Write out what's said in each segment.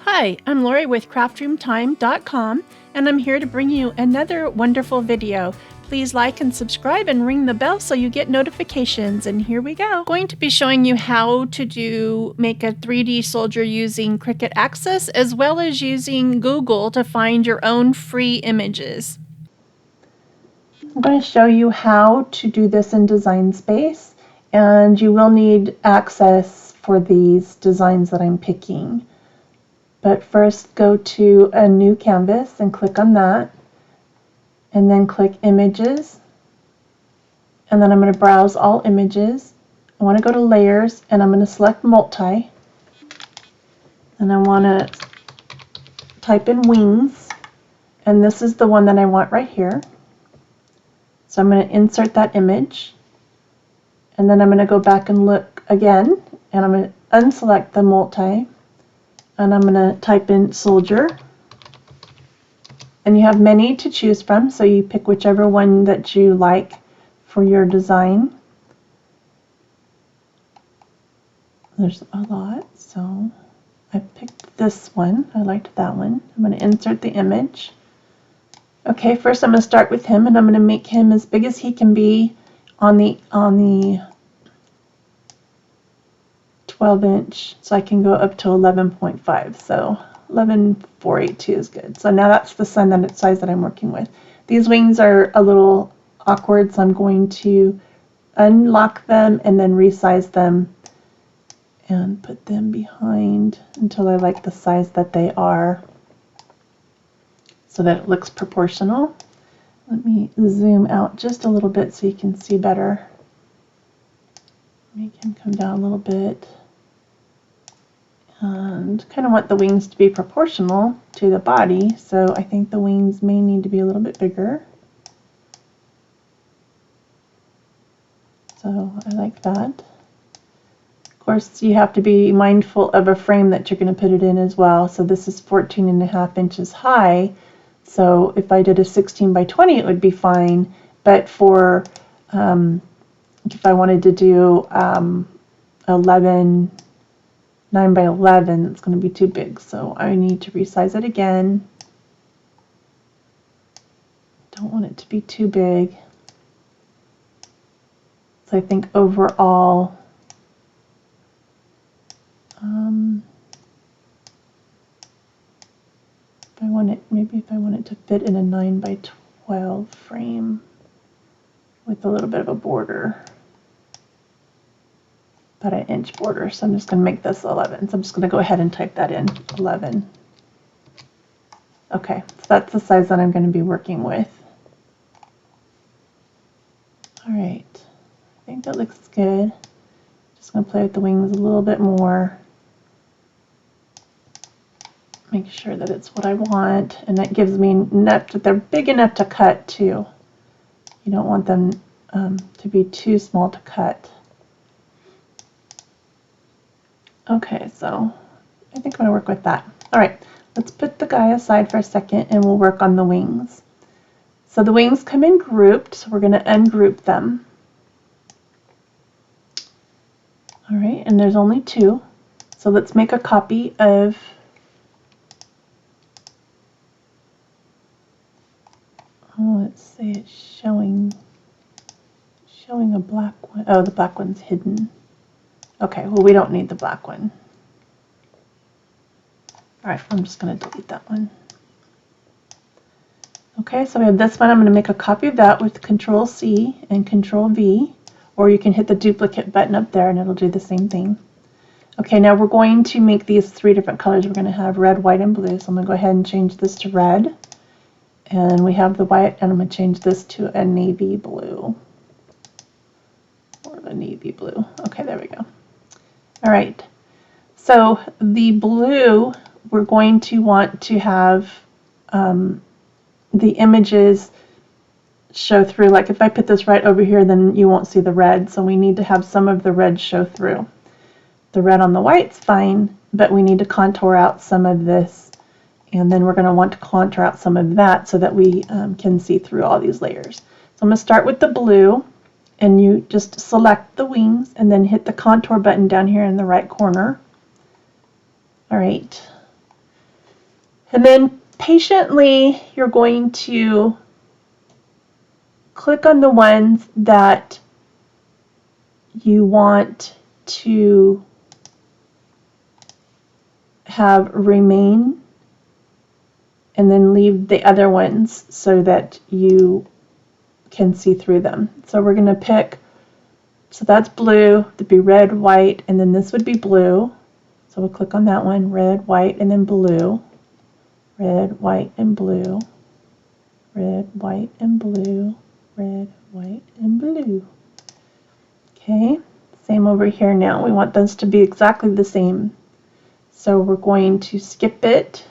Hi, I'm Laurie with craftroomtime.com, and I'm here to bring you another wonderful video. Please like and subscribe and ring the bell so you get notifications, and here we go. I'm going to be showing you how to make a 3D soldier using Cricut Access as well as using Google to find your own free images. I'm going to show you how to do this in Design Space, and you will need access for these designs that I'm picking. But first go to a new canvas and click on that, and then click Images, and then I'm going to browse all images. I want to go to Layers, and I'm going to select Multi, and I want to type in Wings, and this is the one that I want right here. So I'm going to insert that image, and then I'm going to go back and look again, and I'm going to unselect the Multi, and I'm going to type in Soldier. And you have many to choose from, so you pick whichever one that you like for your design. There's a lot, so I picked this one. I liked that one. I'm going to insert the image. Okay, first I'm going to start with him, and I'm going to make him as big as he can be on the 12-inch, so I can go up to 11.5. So 11.482 is good. So now that's the size that I'm working with. These wings are a little awkward, so I'm going to unlock them and then resize them and put them behind until I like the size that they are so that it looks proportional. Let me zoom out just a little bit so you can see better. Make him come down a little bit. And kind of want the wings to be proportional to the body, so I think the wings may need to be a little bit bigger. So I like that. Of course, you have to be mindful of a frame that you're going to put it in as well. So this is 14.5 inches high, so if I did a 16 by 20 it would be fine, but for if I wanted to do 9 by 11, it's going to be too big, so I need to resize it again. Don't want it to be too big. So I think overall, if I want it to fit in a 9 by 12 frame with a little bit of a border. About an inch border, so I'm just going to make this 11. So I'm just going to go ahead and type that in, 11. Okay, so that's the size that I'm going to be working with. Alright, I think that looks good. Just going to play with the wings a little bit more. Make sure that it's what I want, and that gives me enough that they're big enough to cut too. You don't want them to be too small to cut. Okay, so I think I'm going to work with that. All right, let's put the guy aside for a second and we'll work on the wings. So the wings come in grouped, so we're going to ungroup them. All right, and there's only two. So let's make a copy of let's say it's showing a black one. Oh, the black one's hidden. Okay, well, we don't need the black one. All right, I'm just going to delete that one. Okay, so we have this one. I'm going to make a copy of that with Control C and Control V, or you can hit the duplicate button up there and it'll do the same thing. Okay, now we're going to make these three different colors. We're going to have red, white, and blue. So I'm going to go ahead and change this to red. And we have the white, and I'm going to change this to a navy blue. Or a navy blue. Okay, there we go. All right, so the blue, we're going to want to have the images show through. Like if I put this right over here, then you won't see the red, so we need to have some of the red show through. The red on the white's fine, but we need to contour out some of this, and then we're going to want to contour out some of that so that we can see through all these layers. So I'm going to start with the blue. And you just select the wings and then hit the contour button down here in the right corner. All right, And then patiently, you're going to click on the ones that you want to have remain, and then leave the other ones so that you can see through them. So we're going to pick, so that's blue, that'd be red, white, and then this would be blue. So we'll click on that one, red, white, and then blue. Red, white, and blue. Red, white, and blue. Red, white, and blue. Okay, same over here now. We want those to be exactly the same. So we're going to skip it.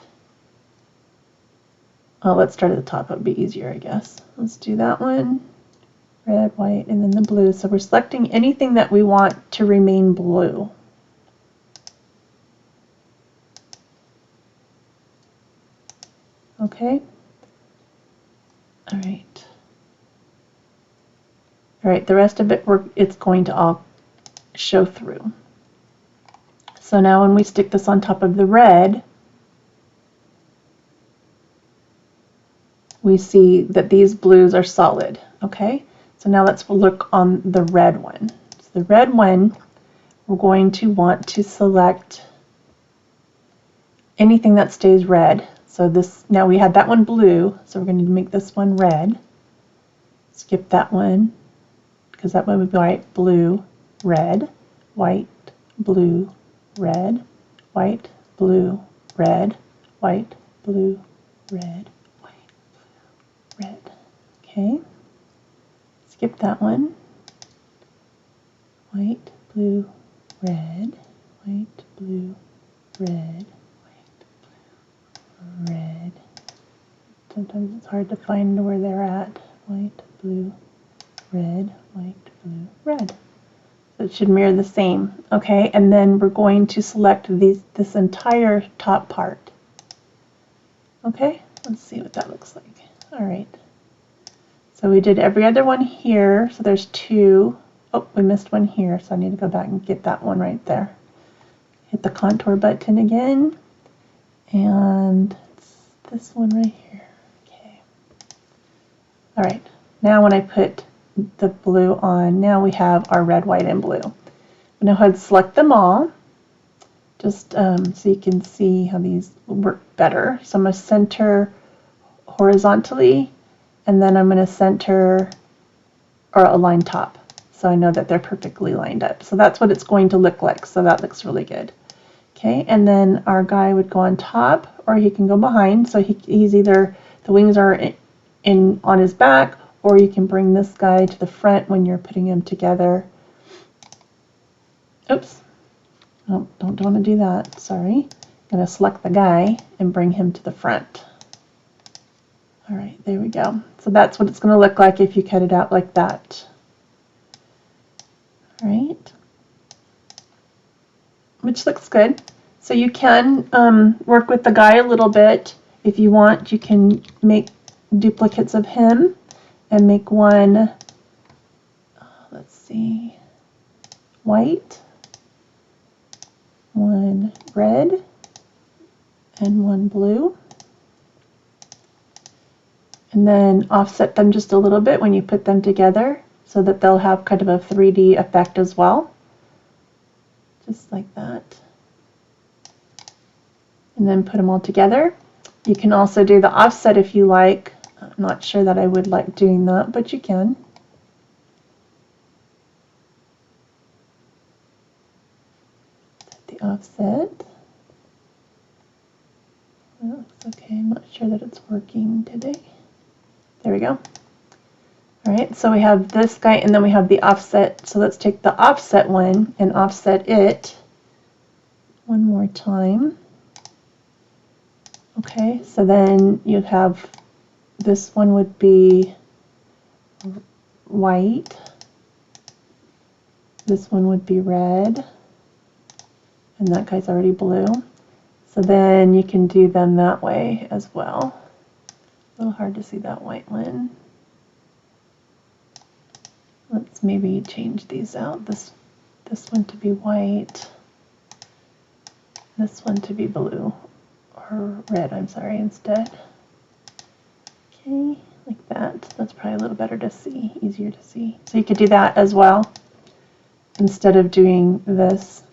Oh, let's start at the top. It would be easier, I guess. Let's do that one. Red, white, and then the blue. So we're selecting anything that we want to remain blue. Okay. All right. All right, the rest of it, it's going to all show through. So now when we stick this on top of the red, we see that these blues are solid. Okay, so now let's look on the red one. So the red one, we're going to want to select anything that stays red. So this, now we had that one blue, so we're going to make this one red. Skip that one, because that one would be white, blue, red, white, blue, red, white, blue, red, white, blue, red, white, blue, red. Okay. Skip that one. White, blue, red, white, blue, red, white, blue, red. Sometimes it's hard to find where they're at. White, blue, red, white, blue, red. So it should mirror the same. Okay, and then we're going to select this entire top part. Okay, let's see what that looks like. All right. So we did every other one here. So there's two. Oh, we missed one here, so I need to go back and get that one right there. Hit the contour button again, and it's this one right here. Okay. All right. Now when I put the blue on, now we have our red, white, and blue. Now go ahead and select them all, just so you can see how these work better. So I'm going to center horizontally, and then I'm going to center or align top, so I know that they're perfectly lined up. So that's what it's going to look like. So that looks really good. Okay, and then our guy would go on top, or he can go behind. So he's either, the wings are in on his back, or you can bring this guy to the front when you're putting them together. Oops. Oh, don't want to do that. Sorry. I'm going to select the guy and bring him to the front. All right, there we go. So that's what it's going to look like if you cut it out like that. All right. Which looks good. So you can work with the guy a little bit. If you want, you can make duplicates of him and make one, let's see, white, one red, and one blue. And then offset them just a little bit when you put them together so that they'll have kind of a 3D effect as well. Just like that. And then put them all together. You can also do the offset if you like. I'm not sure that I would like doing that, but you can. Set the offset. That looks okay. I'm not sure that it's working today. There we go. All right, so we have this guy, and then we have the offset. So let's take the offset one and offset it one more time. Okay, so then you'd have, this one would be white. This one would be red. And that guy's already blue. So then you can do them that way as well. A little hard to see that white one. Let's maybe change these out. This one to be white. This one to be blue. Or or red, I'm sorry, instead. Okay, like that. That's probably a little better to see, easier to see. So you could do that as well instead of doing this.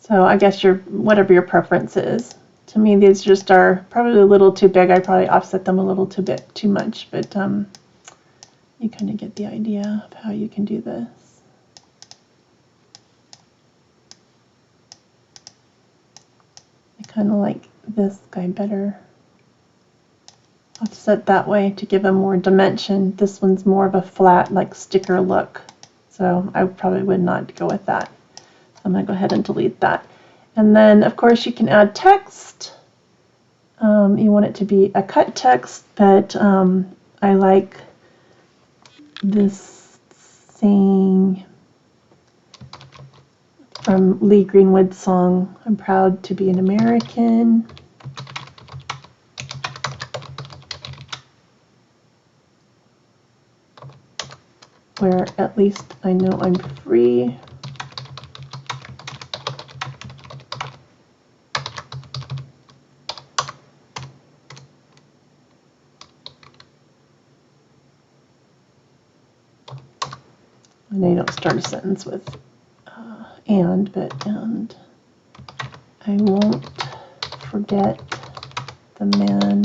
So I guess whatever your preference is. To me, these just are probably a little too big. I probably offset them a little too much, but you kind of get the idea of how you can do this. I kind of like this guy better. Offset that way to give him more dimension. This one's more of a flat, like sticker look. So I probably would not go with that. I'm going to go ahead and delete that. And then, of course, you can add text. You want it to be a cut text, but I like this saying from Lee Greenwood's song, "I'm proud to be an American." Where at least I know I'm free. I know you don't start a sentence with and, but and I won't forget the man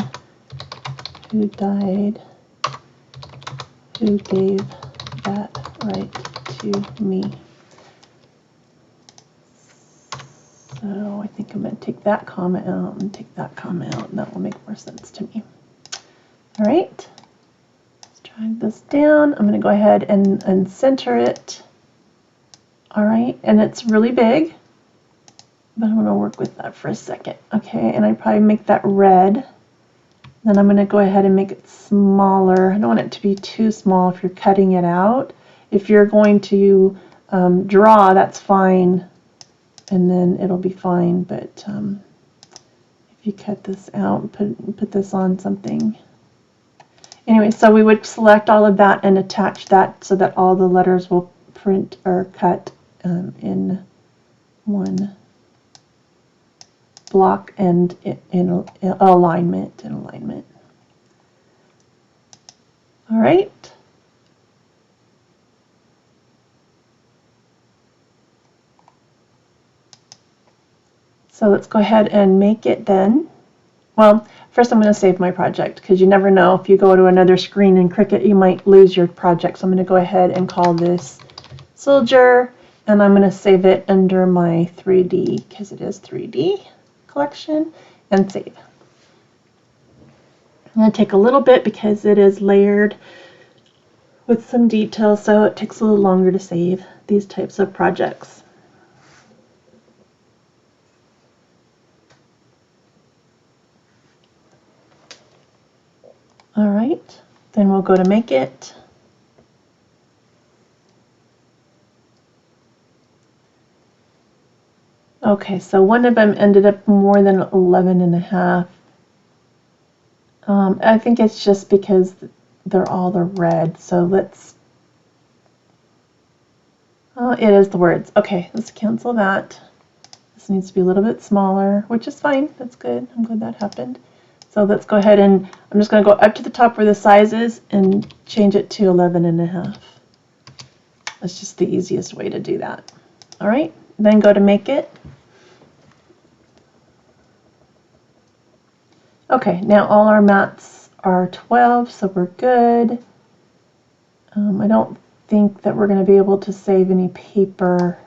who died, who gave that right to me. So I think I'm going to take that comma out and take that comma out, and that will make more sense to me. All right. Drag this down. I'm going to go ahead and center it. All right, and it's really big, but I'm going to work with that for a second. Okay, and I probably make that red. Then I'm going to go ahead and make it smaller. I don't want it to be too small if you're cutting it out. If you're going to draw, that's fine, and then it'll be fine. But if you cut this out, put this on something. Anyway, so we would select all of that and attach that so that all the letters will print or cut in one block and in alignment. All right. So let's go ahead and make it then. Well, first I'm going to save my project because you never know. If you go to another screen in Cricut, you might lose your project. So I'm going to go ahead and call this Soldier, and I'm going to save it under my 3D, because it is 3D collection, and save. I'm going to take a little bit because it is layered with some detail, so it takes a little longer to save these types of projects. All right, then we'll go to make it. Okay, so one of them ended up more than 11.5. I think it's just because they're all the red. So let's, it is the words. Okay, let's cancel that. This needs to be a little bit smaller, which is fine. That's good. I'm glad that happened. So let's go ahead and I'm just going to go up to the top where the size is and change it to 11.5. That's just the easiest way to do that. All right, then go to make it. Okay, now all our mats are 12, so we're good. I don't think that we're going to be able to save any paper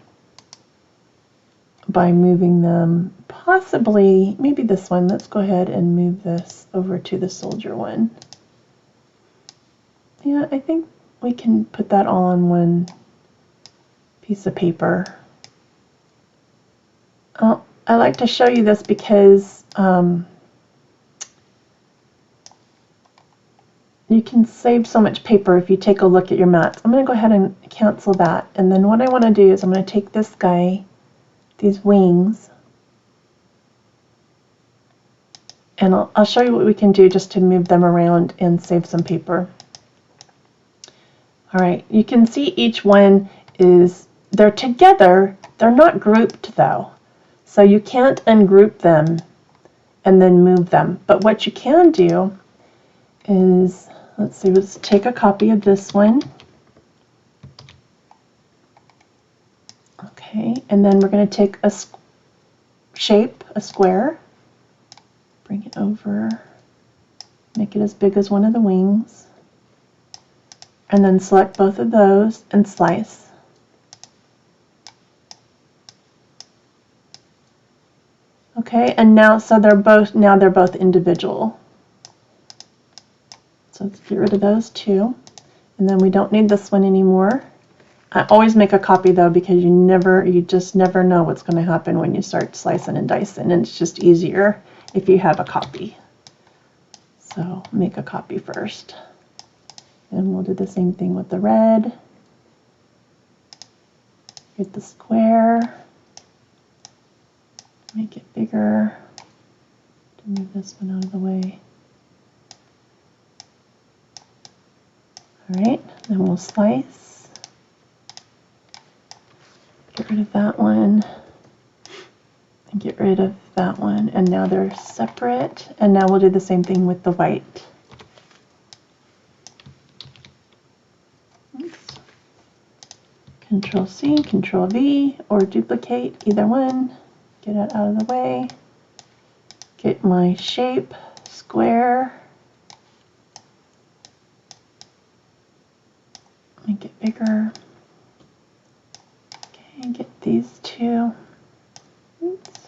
by moving them. Possibly, maybe this one. Let's go ahead and move this over to the Soldier one. Yeah, I think we can put that all on one piece of paper. I like to show you this because you can save so much paper if you take a look at your mats. I'm going to go ahead and cancel that. And then what I want to do is I'm going to take this guy, these wings, and I'll show you what we can do just to move them around and save some paper. All right, you can see each one is, they're together, They're not grouped though, so you can't ungroup them and then move them. But what you can do is, let's take a copy of this one. Okay, and then we're going to take a shape, a square, bring it over, make it as big as one of the wings, and then select both of those and slice. Okay, and now they're both individual. So let's get rid of those two, and then we don't need this one anymore. I always make a copy though, because you just never know what's going to happen when you start slicing and dicing, and it's just easier if you have a copy. So make a copy first, and we'll do the same thing with the red. Get the square, make it bigger to move this one out of the way. All right, then we'll slice. Get rid of that one, and get rid of that one, and now they're separate. And now we'll do the same thing with the white. Oops. Control C, Control V, or duplicate, either one. Get it out of the way. Get my shape, square. Make it bigger. Okay, get these two. Oops.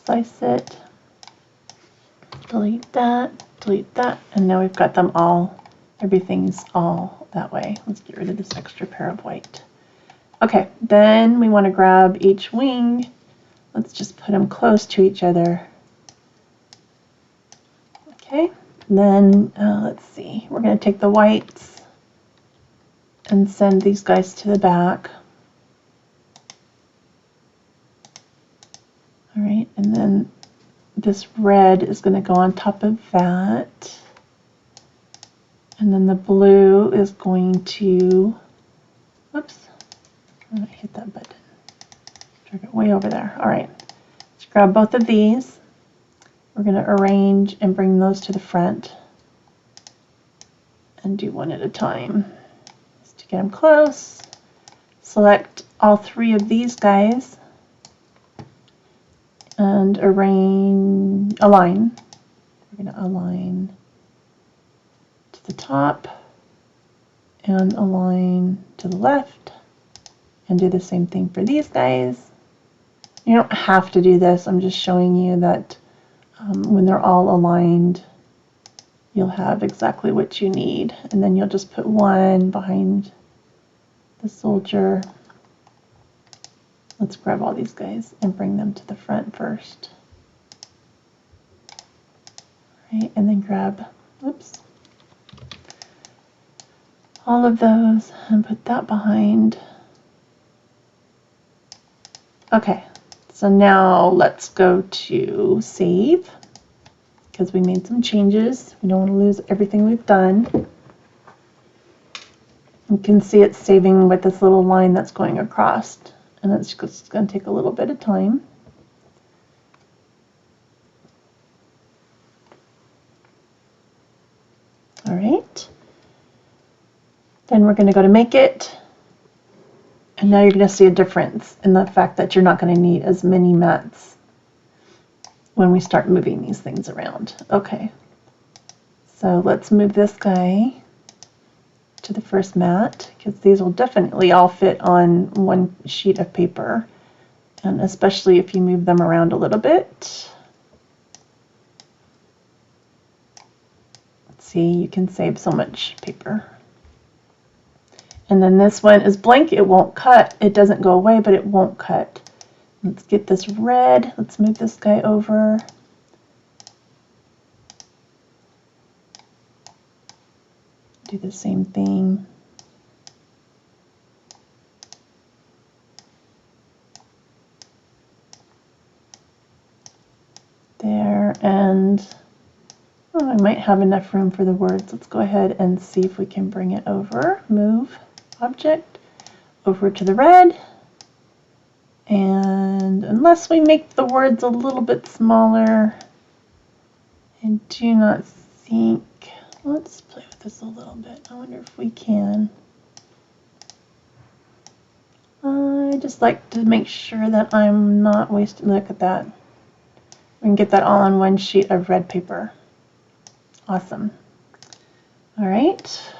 Slice it. Delete that, and now we've got them all. Everything's all that way. Let's get rid of this extra pair of white. Okay, then we want to grab each wing. Let's just put them close to each other. Okay, then let's see. We're going to take the whites and send these guys to the back. All right, and then this red is going to go on top of that. And then the blue is going to, whoops, I hit that button. Drag it way over there. All right, let's grab both of these. We're going to arrange and bring those to the front and do one at a time. Just to get them close, select all three of these guys and align. We're going to align to the top and align to the left, and do the same thing for these guys. You don't have to do this. I'm just showing you that when they're all aligned, you'll have exactly what you need. And then you'll just put one behind the soldier. Let's grab all these guys and bring them to the front first. All right, and then grab, whoops, all of those and put that behind. Okay, so now let's go to save, because we made some changes. We don't want to lose everything we've done. You can see it's saving with this little line that's going across, and it's just going to take a little bit of time. All right, then we're going to go to make it, and now you're going to see a difference in the fact that you're not going to need as many mats when we start moving these things around. Okay, so let's move this guy to the first mat, because these will definitely all fit on one sheet of paper, and especially if you move them around a little bit. Let's see, you can save so much paper. And then this one is blank. It won't cut. It doesn't go away, but it won't cut. Let's get this red. Let's move this guy over. Do the same thing. There, and oh, I might have enough room for the words. Let's go ahead and see if we can bring it over. Move object over to the red. And unless we make the words a little bit smaller, I do not think, let's play with this a little bit. I wonder if we can. I just like to make sure that I'm not wasting, look at that. We can get that all on one sheet of red paper. Awesome. All right.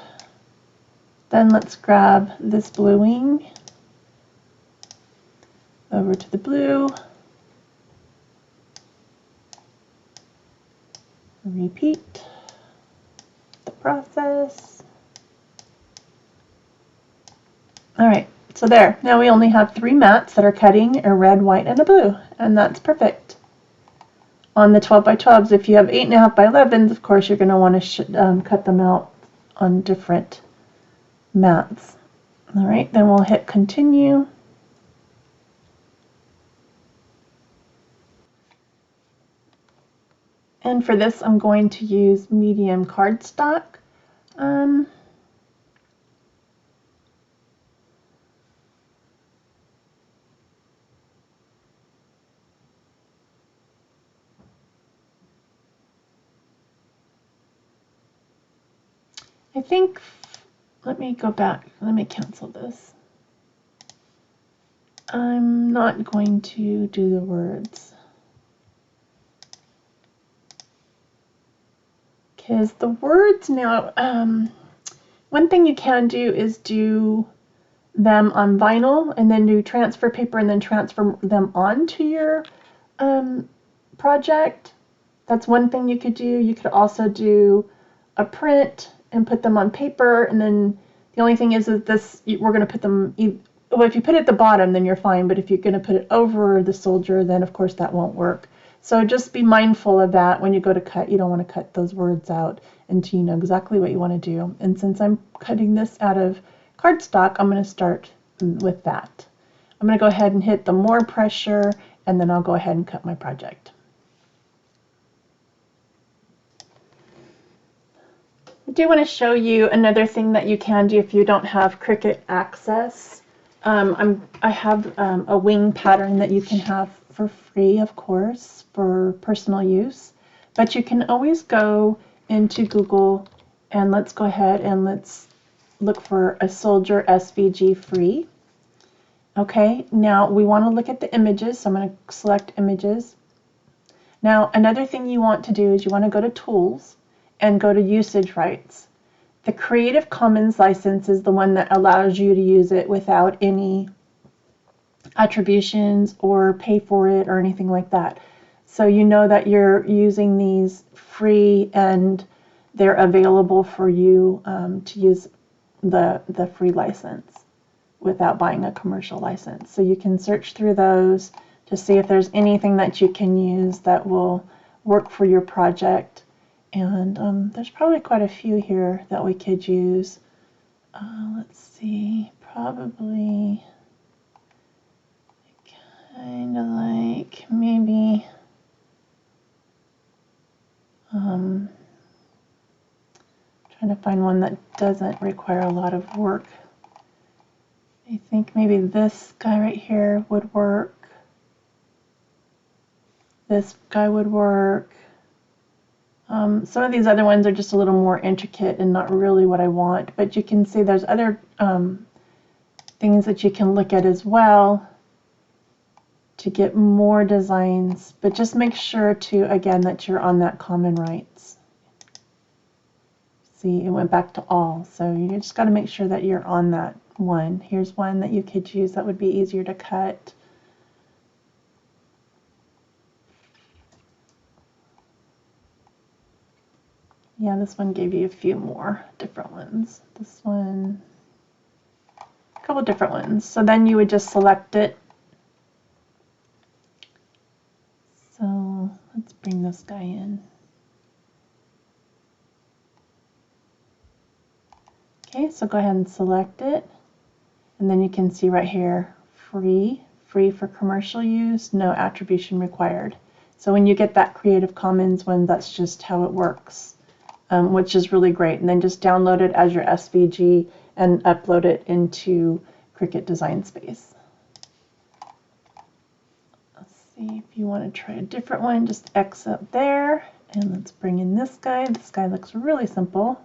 Then let's grab this bluing. Over to the blue. Repeat the process. All right. So there, now we only have 3 mats that are cutting, a red, white, and a blue, and that's perfect. On the 12 by 12s, if you have 8.5 by 11s, of course you're going to want to cut them out on different mats. All right, then we'll hit continue. And for this, I'm going to use medium cardstock. I think, let me go back, let me cancel this. I'm not going to do the words, because the words now, one thing you can do is do them on vinyl and then do transfer paper and then transfer them onto your project. That's one thing you could do. You could also do a print and put them on paper, and then the only thing is that this, we're going to put them, well, if you put it at the bottom then you're fine, but if you're going to put it over the soldier, then of course that won't work. So just be mindful of that when you go to cut. You don't want to cut those words out until you know exactly what you want to do. And since I'm cutting this out of cardstock, I'm going to start with that. I'm going to go ahead and hit the more pressure, and then I'll go ahead and cut my project. I do want to show you another thing that you can do if you don't have Cricut Access. I have a wing pattern that you can have for free, of course, for personal use. But you can always go into Google and let's go ahead and let's look for a soldier SVG free. Okay, now we want to look at the images, so I'm going to select images. Now another thing you want to do is you want to go to Tools and go to Usage Rights. The Creative Commons license is the one that allows you to use it without any attributions or pay for it or anything like that. So you know that you're using these free and they're available for you to use the free license without buying a commercial license. So you can search through those to see if there's anything that you can use that will work for your project. And there's probably quite a few here that we could use. Let's see, probably kind of like maybe trying to find one that doesn't require a lot of work. I think maybe this guy right here would work. This guy would work. Some of these other ones are just a little more intricate and not really what I want, but you can see there's other things that you can look at as well to get more designs, but just make sure to, again, that you're on that common rights. See, it went back to all, so you just got to make sure that you're on that one. Here's one that you could use that would be easier to cut. Yeah, this one gave you a few more different ones. This one, a couple different ones. So then you would just select it. So let's bring this guy in. Okay, so go ahead and select it. And then you can see right here, free for commercial use, no attribution required. So when you get that Creative Commons one, that's just how it works. Which is really great. And then just download it as your SVG and upload it into Cricut Design Space. See if you want to try a different one, just X up there. And let's bring in this guy. This guy looks really simple.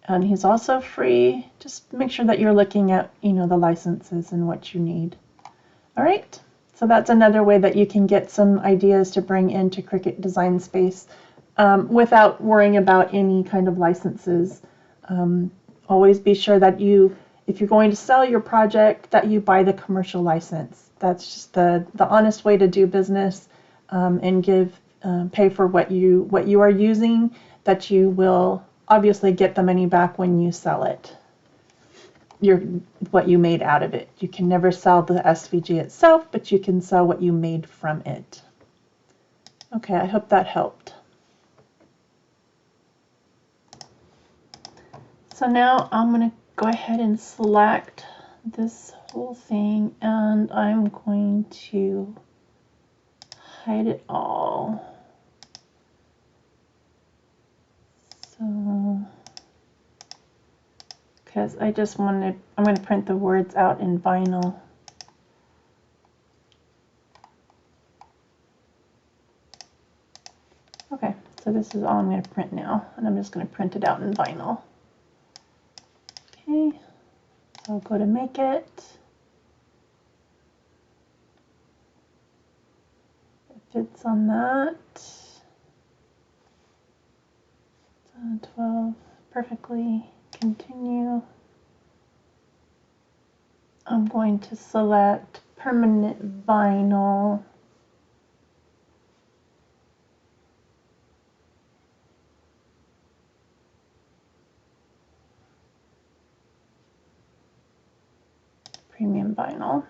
And he's also free. Just make sure that you're looking at, the licenses and what you need. All right. So that's another way that you can get some ideas to bring into Cricut Design Space without worrying about any kind of licenses. Always be sure that if you're going to sell your project, that you buy the commercial license. That's just the honest way to do business, and pay for what you are using, that you will obviously get the money back when you sell it. What you made out of it. You can never sell the SVG itself, but you can sell what you made from it. Okay, I hope that helped. So now I'm going to go ahead and select this whole thing, and I'm going to hide it all. So, because I'm going to print the words out in vinyl. Okay, so this is all I'm going to print now, and I'm just going to print it out in vinyl. Okay, so I'll go to make it. It fits on that. 12 perfectly. Continue. I'm going to select permanent vinyl. Premium vinyl.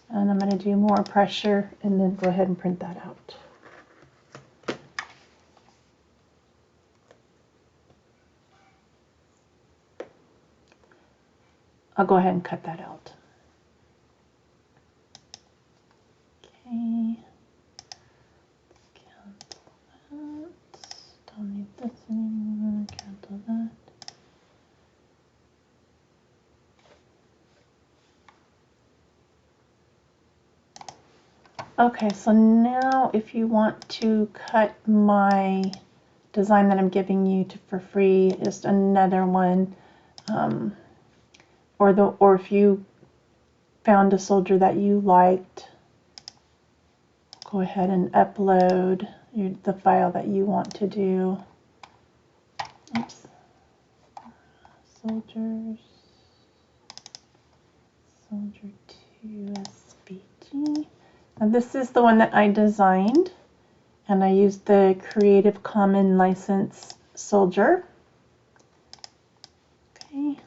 And I'm going to do more pressure and then go ahead and print that out. I'll go ahead and cut that out. Okay. Cancel that. Don't need this anymore. Cancel that. Okay, so now if you want to cut my design that I'm giving you for free, just another one, or if you found a soldier that you liked, go ahead and upload the file that you want to do. Oops. Soldier 2 SVG. Now this is the one that I designed, and I used the Creative Commons license soldier. Okay,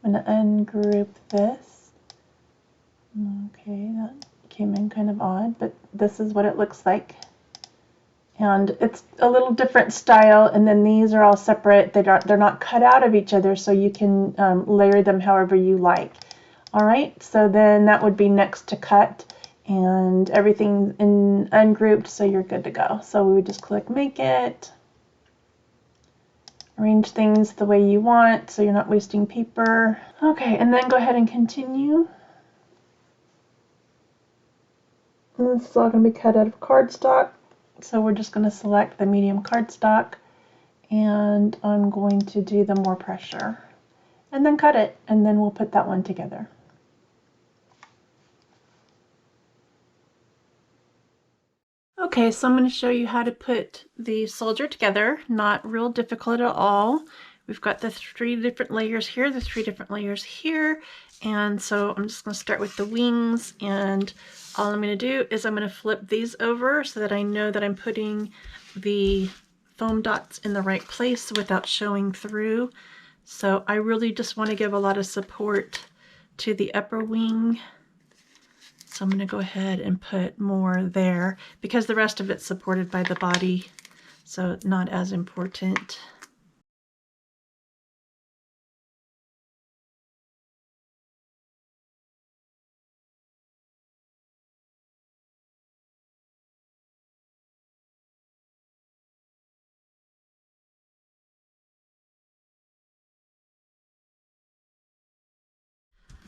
I'm going to ungroup this. Okay, that came in kind of odd, but this is what it looks like. And it's a little different style, and then these are all separate. They're not cut out of each other, so you can layer them however you like. All right, so then that would be next to cut, and everything in ungrouped, so you're good to go. So we would just click Make It, arrange things the way you want so you're not wasting paper. Okay, and then go ahead and continue. And this is all going to be cut out of cardstock, so we're just going to select the medium cardstock, and I'm going to do the more pressure, and then cut it, and then we'll put that one together. Okay, so I'm going to show you how to put the soldier together. Not real difficult at all. We've got the 3 different layers here, the 3 different layers here, and so I'm just going to start with the wings, and all I'm going to do is I'm going to flip these over so that I know that I'm putting the foam dots in the right place without showing through. So I really just want to give a lot of support to the upper wing. So I'm going to go ahead and put more there because the rest of it's supported by the body, so not as important.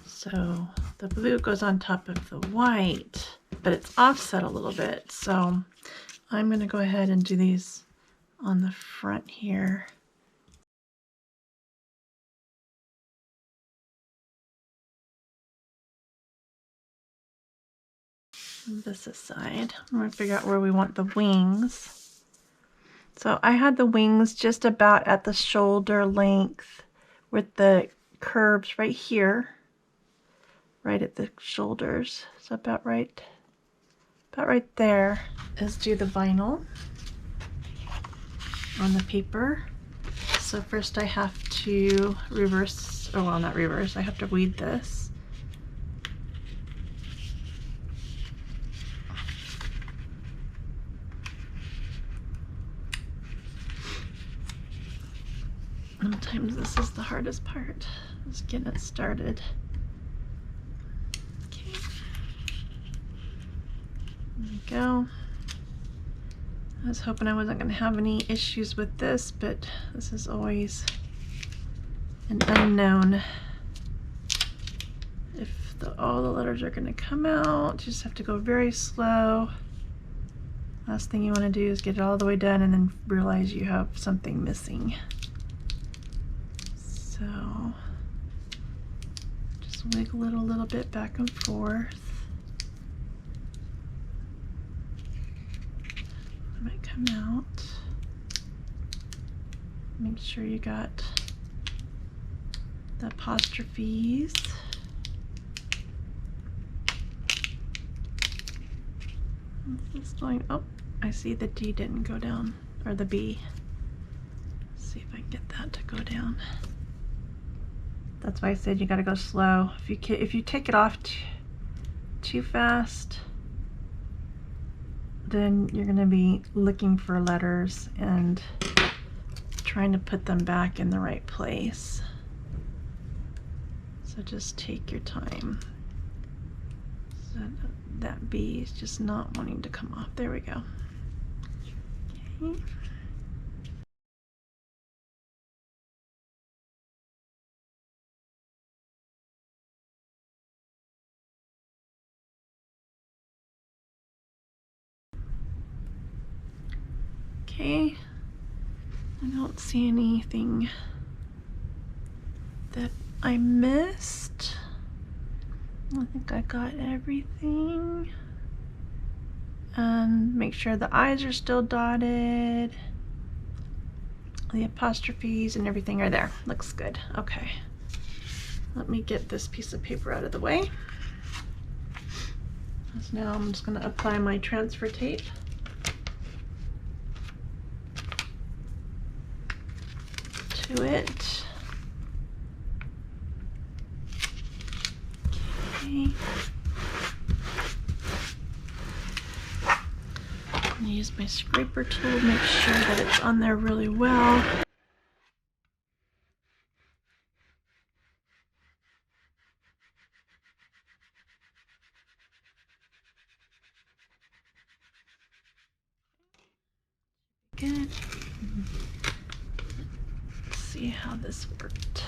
So the blue goes on top of the white. but it's offset a little bit. So I'm going to go ahead and do these on the front here. Move this aside. I'm going to figure out where we want the wings. So I had the wings just about at the shoulder length with the curves right here, right at the shoulders. So about right there is do the vinyl on the paper. So first I have to reverse, or well, not reverse, I have to weed this. Sometimes this is the hardest part, is getting it started. Okay. There we go. I was hoping I wasn't going to have any issues with this, but this is always an unknown. If all the letters are going to come out, you just have to go very slow. Last thing you want to do is get it all the way done and then realize you have something missing. So just wiggle it a little bit back and forth. It might come out. Make sure you got the apostrophes. What's this doing? Oh, I see the D didn't go down, or the B. Let's see if I can get that to go down. That's why I said you gotta go slow. If you take it off too fast, then you're gonna be looking for letters and trying to put them back in the right place. So just take your time. So that B is just not wanting to come off. There we go. Okay. Okay, I don't see anything that I missed. I think I got everything. And make sure the I's are still dotted. The apostrophes and everything are there. Looks good. Okay. Let me get this piece of paper out of the way. So now I'm just going to apply my transfer tape. To it. Okay. I'm going to use my scraper tool to make sure that it's on there really well. Good. Let's see how this worked.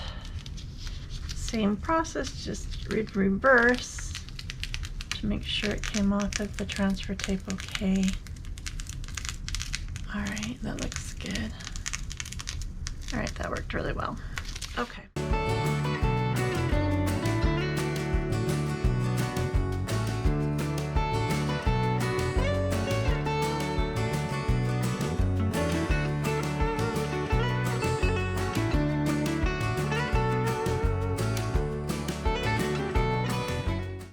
Same process, just read reverse to make sure it came off of the transfer tape okay. All right, that looks good. All right, that worked really well. Okay.